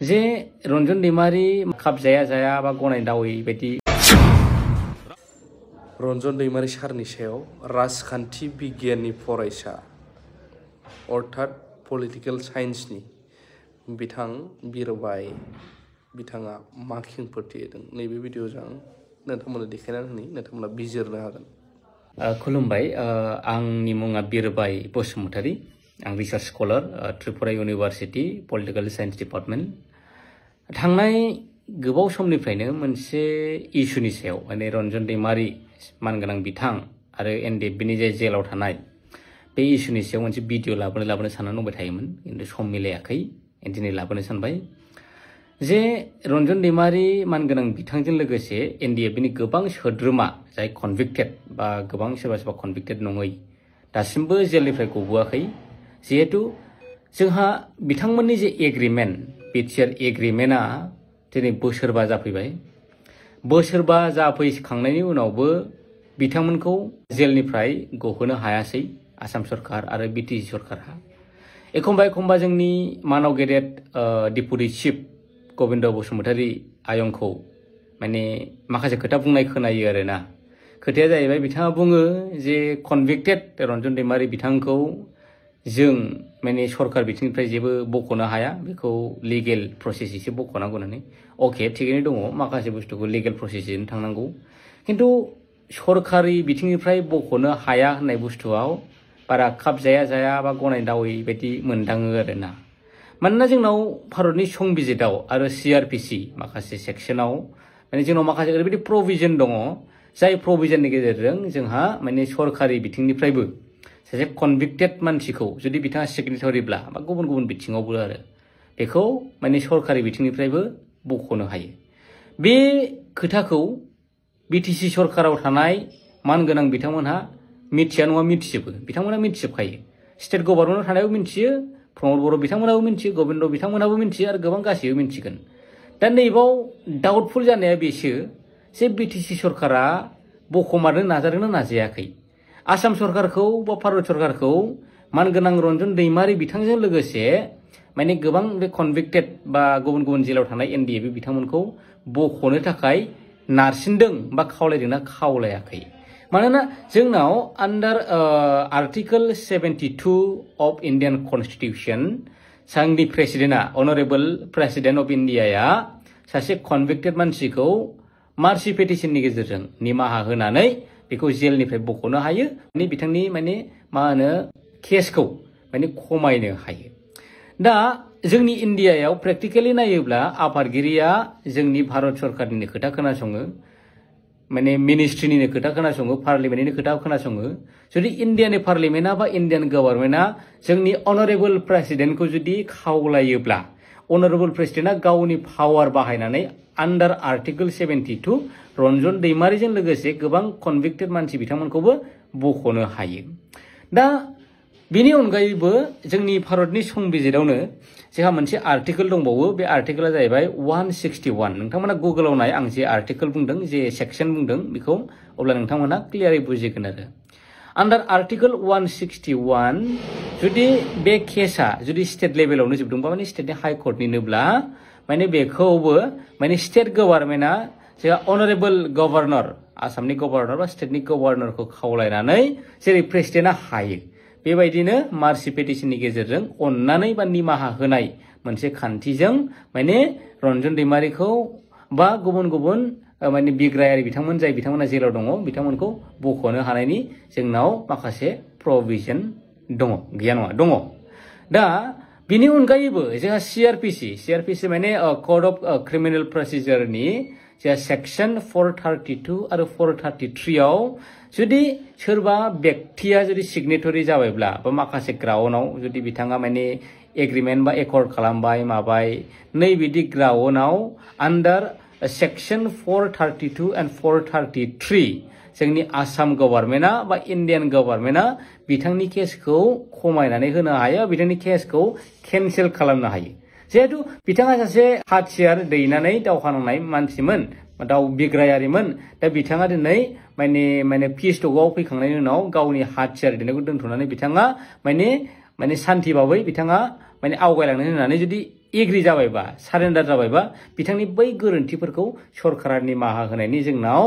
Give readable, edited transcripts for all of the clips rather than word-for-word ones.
जे रन्जन दैमारी खाबजाया जाया बा गनायदावै बायदि रन्जन दैमारी सारनि सायाव राजखान्थि बिगियाननि फरायसा अर्थात पलिटिकल साइन्सनि बिथां बिरबाय बिथाङा मा खेंफोरथि होदों नैबे भिडिअजों नोंथांमोननो देखायनानै होनि नोंथांमोना बिजिरनो हागोन। खुलुमबाय, आंनि मुङा बिरबाय बसुमतारी। आं research scholar, Tripura university political science department. थांनाय गोबाव समनिफ्रायनो मोनसे इस्युनि सायाव माने रन्जन दैमारी मानगोनां बिथां आरो एनडिएफबिनि जे जेलाव थानाय बे इस्युनि सायाव मोनसे भिडिअ लाबोनो साननानै दंबाय थायोमोन, खिन्थु सम मिलायाखै। दिनै लाबोनो सानबाय जे रन्जन दैमारी मानगोनां बिथांजों लोगोसे एनडिएफबिनि गोबां सोद्रोमा जाय कनभिक्टेड बा गोबां सोरबा कनभिक्टेड नङै दासिमबो जेलनिफ्राय गबोआखै। जिहेतु जोंहा बिथांमोननि जे एग्रिमेन्ट बिटिआर एग्रिमेन्टआ दिनै बोसोरबा जाफैबाय। बोसोरबा जाफैखांनायनि उनावबो बिथांमोनखौ जेलनिफ्राय गहोनो हायासै आसाम सरकार आरो बिटिसि सरकारा। एखम्बा जोंनि मानाव गेदेर डिपुटि चिफ गबिन्द बसुमतारी आयंखौ माने माखासे खोथा बुंनाय खोनायो आरोना। खोथाया जाहैबाय, बिथाङा बुङो जे कनभिक्टेड रन्जन दैमारी बिथांखौ जों माने सरकार बिथिंनिफ्राय जेबो बख'नो हाया, बेखौ लिगेल प्रसेसैसो बख'नांगौ होननानै। अके, थिगैनो दङ, माखासे बुस्थुखौ लिगेल प्रसेसजों थांनांगौ, खिन्थु सरकारि बिथिंनिफ्राय बख'नो हाया होननाय बुस्थुआव बारा खाबजाया जाया बा गनायदावै बायदि मोनदाङो आरोना। मानोना जोंनाव भारतनि संबिजिताव आरो सिआरपिसि माखासे सेक्सनाव माने जोंनाव माखासे ओरैबायदि प्रभिजन दङ, जाय प्रभिजननि गेजेरजों जोंहा माने सरकारि बिथिंनिफ्रायबो सासे कनभिक्टेड मानसिखौ जुदि बिथाङा सिगनेटरिब्ला बा गुबुन बिथिङावबो आरो बेखौ माने सरकारि बिथिंनिफ्रायबो बख'नो हायो। बे खोथाखौ बिटिसि सरकाराव थानाय मानगोनां बिथांमोनहा मिथिया नङा मिथिजोबो, बिथांमोना मिथिजोबखायो। स्टेट गभर्नमेन्टआव थानायाबो मिथियो, प्रमद बर' बिथांमोनाबो मिथियो, गबिन्द बिथांमोनाबो मिथियो आरो गोबां गासैबो मिथिगोन। दा नैबाव डाउटफुल जानाया बेसो जे बिटिसि सरकारा बख'मारनो नाजादोंना नाजायाखै। आसाम सरकारखौ बा भारत सरकारखौ मानगोनां रन्जन दैमारी बिथांजों लोगोसे माने गोबां बे कनभिक्टेड बा गुबुन जेलाव थानाय एनडिएफबि बिथांमोनखौ बख'नो थाखाय नारसिनदों बा खावलायदोंना खावलायाखै। मानोना जोंनाव आन्डार आर्टिकल 72 अफ इण्डियान कनस्टिटिउसन जोंनि प्रेसिडेन्टआ अनरेबल प्रेसिडेन्ट अफ इण्डियाया सासे कनभिक्टेड मानसिखौ मार्सि पेटिशननि गेजेरजों निमाहा होनानै बेखौ जेलनिफ्राय बख'नो हायो, माने बिथांनि माने मा होनो केसखौ माने खमायनो हायो। दा जोंनि इण्डियायाव प्रेक्टिकेलि नायोब्ला आफादगिरिया जोंनि भारत सरकारनिनो खोथा खोनासङो, माने मिनिस्ट्रिनिनो खोथा खोनासङो, पार्लिमेन्टनिनो खोथा खोनासङो। जुदि इण्डियानि पार्लिमेन्टआ बा इण्डियान गभर्नमेन्टआ जोंनि अनरेबल प्रेसिडेन्टखौ जुदि खावलायोब्ला अनरेबल प्रेसिडेन्टआ गावनि पावार बाहायनानै आन्डार आर्टिकल 72 रन्जन दैमारीजों लोगोसे गोबां कनभिक्टेड मानसि बिथांमोनखौबो बख'नो हायो। दा बेनि अनगायैबो जोंनि भारतनि संबिजितावनो जोंहा मोनसे आर्टिकल दंबावो, बे आर्टिकला जाहैबाय 161। नोंथांमोना गुगोलाव नाय, आं जे आर्टिकल बुंदों, जे सेक्सन बुंदों बेखौ, अब्ला नोंथांमोना क्लियारै बुजिगोन आरो। आन्डार आर्टिकल 161 जुदि बे केसा जुदि स्टेट लेभेलावनो जोबदोंबा माने स्टेटनि हाइ कर्टनिनोब्ला माने बेखौबो माने स्टेट गभर्नमेन्टआ जोंहा अनरेबल गभर्नर, आसामनि गभर्नर बा स्टेटनि गभर्नरखौ खावलायनानै जेरै प्रेसिडेन्टआ हायो बेबायदिनो मार्सि पेटिशननि गेजेरजों अननानै बा निमाहा होनाय मोनसे खान्थिजों माने रन्जन दैमारीखौ बा गुबुन माने बिग्रायारि बिथांमोन जाय बिथांमोना जेलाव दङ बिथांमोनखौ बख'नो हानायनि जोंनाव माखासे प्रभिजन दङ, गैया नङा, दङ। दा बिनि अनगायैबो जोंहा सिआरपिसि माने कड अफ क्रिमिनेल प्रसिजारनि जोंहा सेक्सन 432 आरो 433 आव जुदि सोरबा व्यक्तिया जुदि सिगनेटरि जाबायब्ला बा माखासे ग्राउन्डआव जुदि बिथाङा माने एग्रिमेन्ट बा एकर्ड खालामबाय माबाय, नै बिदि ग्राउन्डआव आन्डार सेक्सन 432 एन्ड 433 जोंनि आसाम गभर्नमेन्टआ बा इण्डियान गभर्नमेन्टआ बिथांनि केसखौ खमायनानै होनो हायो, बिथांनि केसखौ केन्सेल खालामनो हायो। जिहेतु बिथाङा सासे हाथियार दैनानै दावहा नांनाय मानसिमोन, दाव बिग्रायारिमोन। दा बिथाङा दिनै माने पिएचडआव फैखांनायनि उनाव गावनि हाथियार दैनायखौ दोनथ'नानै बिथाङा माने सान्थि भाबै बिथाङा माने आवगायलांनो होननानै जुदि एग्रि जाबायबा सारेन्डार जाबायबा बिथांनि बै गोरोन्थिफोरखौ सरकारा निमाहा होनायनि जोंनाव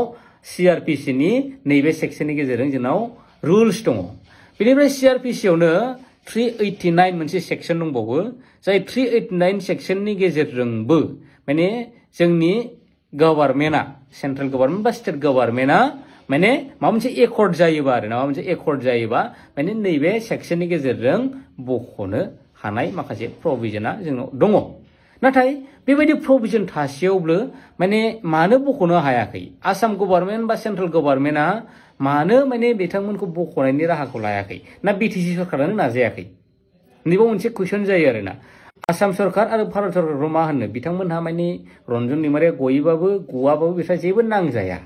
CRPC नि नैबे सेक्सननि गेजेरजों जोंनाव रुल्स दङ। बेनिफ्राय CRPC आवनो 389 मोनसे सेक्सन दंबावो जाय 389 सेक्सननि गेजेरजोंबो माने जोंनि गभर्नमेन्टआ सेन्ट्रेल गभर्नमेन्ट बा स्टेट गभर्नमेन्टआ माने माबा मोनसे एकर्ड जायोबा आरो माबा मोनसे एकर्ड जायोबा माने नैबे सेक्सननि गेजेरजों बख'नो हानाय माखासे प्रभिजनआ जोंनाव दङ। नाथाय बेबायदि प्रभिजन थासेयावबो माने मानो बख'नो हायाखै आसाम गभर्नमेन्ट बा सेन्ट्रेल गभर्नमेन्टआ मानो माने बिथांमोनखौ बख'नायनि राहाखौ लायाखै ना BTC सरकारानो नाजायाखै नैबे मोनसे कुइसन जायो आरोना। आसाम सरकार आरो भारत सरकारखौ मा होनो बिथांमोनहा माने रन्जन दैमारिया गयोबाबो गवाबाबो बिस्रा जेबो नांजाया।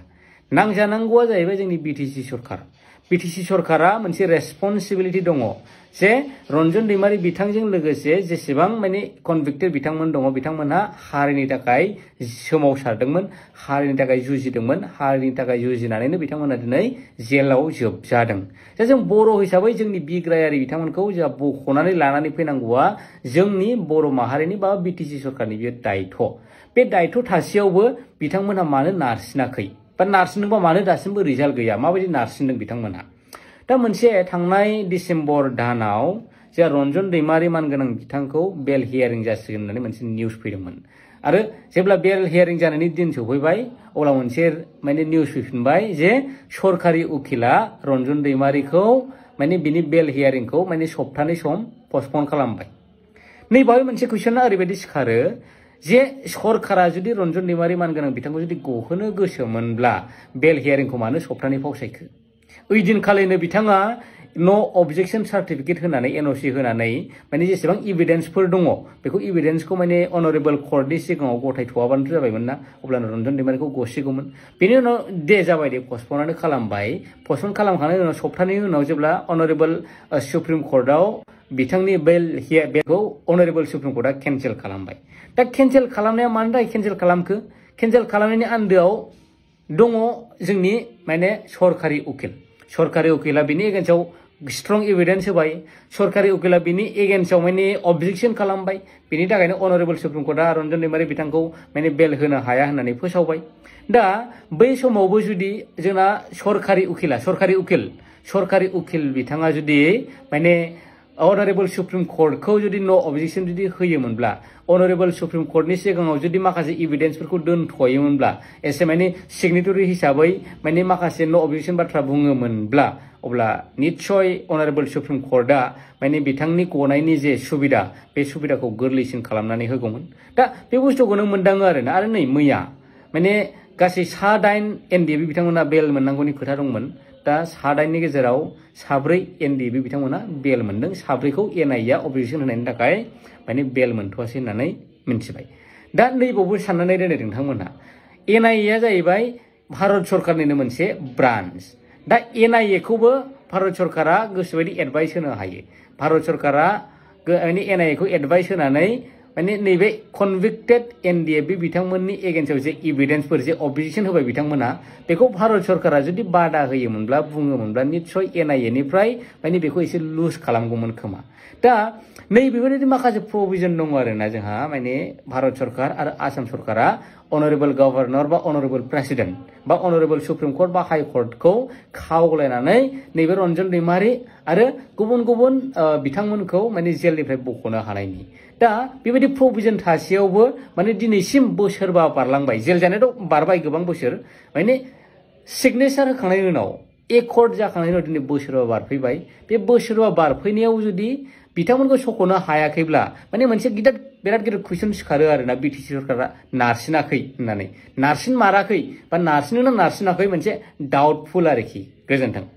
नांजानांगौआ जाहैबाय जोंनि BTC सरकार। BTC सरकारा मोनसे रेसपन्सिबिलिटि दङ जे रन्जन दैमारि बिथांजों लोगोसे जेसेबां माने कनभिक्टेड बिथांमोन दङ बिथांमोनहा हारिनि थाखाय सोमावसारदोंमोन, हारिनि थाखाय जुजिदोंमोन, हारिनि थाखाय जुजिनानैनो बिथांमोना दिनै जेलाव जोबजादों। दा जों बर' हिसाबै जोंनि बिग्रायारि बिथांमोनखौ जोंहा बख'नानै लानानै फैनांगौआ जोंनि बर' माहारिनि बा BTC सरकारनि बियो दायथ'। बे दायथ' थासेयावबो बिथांमोनहा मानो नारसिनाखै बा नारसिनदोंबा मानो दासिमबो रिजाल्ट गैया माबायदि नारसिनदों बिथांमोनहा। दा मोनसे थांनाय डिसेम्बर दानाव जोंहा रन्जन दैमारि मानगोनां बिथांखौ बेल हियारिं जासिगोन होननानै मोनसे निउस फैदोंमोन आरो जेब्ला बेल हियारिं जानायनि दिन सफैबाय अब्ला मोनसे माने निउस फैफिनबाय जे सरकारि उकिला रन्जन दैमारिखौ माने बिनि बेल हियारिंखौ माने सप्तानै सम पस्टपन खालामबाय। नैबावै मोनसे कुइसना ओरैबायदि सिखारो जे सरकारा जुदि रन्जन दैमारि मानगोनां बिथांखौ जुदि गहोनो गोसोमोनब्ला बेल हियारिंखौ मानो सप्तानै फावसायखो? ओइदिनखालिनो बिथाङा नो अबजेक्शन सार्टिफिकेट होनानै NOC होनानै माने जेसेबां एभिडेन्सफोर दङ बेखौ एभिडेन्सखौ माने अनरेबल कर्टनि सिगाङाव गथायथ'आबानो जाबायमोन ना अब्लानो रन्जन दैमारिखौ गसिगौमोन। बेनि उनाव दे जाबाय दे पस्टपनानो खालामबाय। पस्टपन खालामखांनायनि उनाव सप्ताहनि उनाव जेब्ला अनरेबल सुप्रिम कर्टआव बिथांनि बेलखौ अनरेबल सुप्रिम कर्टआ केन्सेल खालामबाय। दा केन्सेल खालामनाया मानो थाखाय केन्सेल खालामखो? केन्सेल खालामनायनि आन्दोआव दङ जोंनि माने सरकारि उकिल। सरकारि उकिला बिनि एगेन्स्टआव स्ट्रं एभिडेन्स होबाय। सरकारि उकिला बिनि एगेन्स्टआव माने अबजेक्शन खालामबाय। बिनि थाखायनो अनरेबल सुप्रिम कर्टआ रन्जन दैमारि बिथांखौ माने बेल होनो हाया होननानै फोसावबाय। दा बै समावबो जुदि जोंना सरकारि उकिल बिथाङा जुदि माने अनरेबल सुप्रिम कर्टखौ जुदि नो अबजेक्शन जुदि होयोमोनब्ला अनरेबल सुप्रिम कर्टनि सिगाङाव जुदि माखासे एभिडेन्सफोरखौ दोनथ'योमोनब्ला एसे माने सिगनेटरि हिसाबै माने माखासे नो अबजेक्शन बाथ्रा बुङोमोनब्ला अब्ला निश्चय अनरेबल सुप्रिम कर्टआ माने बिथांनि गनायनि जे सुबिदा बे सुबिदाखौ गोरलैसिन खालामनानै होगौमोन। दा बे बुस्थुखौनो मोनदाङो आरोना। आरो नै मैया माने गासै 9 NDAB बिथांमोना बेल मोननांगौनि खोथा दंमोन। दा 9नि गेजेराव 4 NDAB बिथांमोना बेल मोनदों। 4खौ NIA अबजेक्शन होनायनि थाखाय माने बेल मोनथ'वासै होननानै मिन्थिबाय। दा नैबावबो साननानै दोनो नोंथांमोनहा NIA जाहैबाय भारत सरकारनिनो मोनसे ब्रान्च। दा NIA खौबो भारत सरकारा गोसोबायदि एडभाइस होनो हायो। भारत सरकारा माने NIA खौ एडभाइस होनानै माने नैबे कनभिक्टेड NDAB बिथांमोननि एगेन्स्टआव जे एभिडेन्सफोर जे अबजेक्शन होबाय बिथांमोना बेखौ भारत सरकारा जुदि बादा होयोमोनब्ला बुङोमोनब्ला निश्चय NIA निफ्राय माने बेखौ एसे लुज खालामगौमोन खोमा। दा नैबेबायदि माखासे प्रभिजन दङ आरोना जोंहा माने भारत सरकार आरो आसाम सरकारा अनरेबल गभर्नर बा अनरेबल प्रेसिडेन्ट बा अनरेबल सुप्रिम कर्ट बा हाइ कर्टखौ खावलायनानै नैबे रन्जन दैमारि आरो गुबुन गुबुन बिथांमोनखौ माने जेलनिफ्राय बख'नो हानायनि। दा बेबायदि प्रभिजन थासेयावबो माने दिनैसिम बोसोरबा बारलांबाय। जेल जानायाथ' बारबाय गोबां बोसोर माने सिगनेचार होखांनायनि उनाव एकर्ड जाखांनायनि उनाव दिनै बोसोरबा बारफैबाय। बे बोसोरबा बारफैनायाव जुदि बिथांमोनखौ सख'नो हायाखैब्ला माने मोनसे बिराद गिदिर कुइसन सिखारो आरोना BTC सरकारा नारसिनाखै होननानै। नारसिन माराखै बा नारसिनो ना नारसिनाखै मोनसे डाउटफुल आरोखि। गोजोन्थों।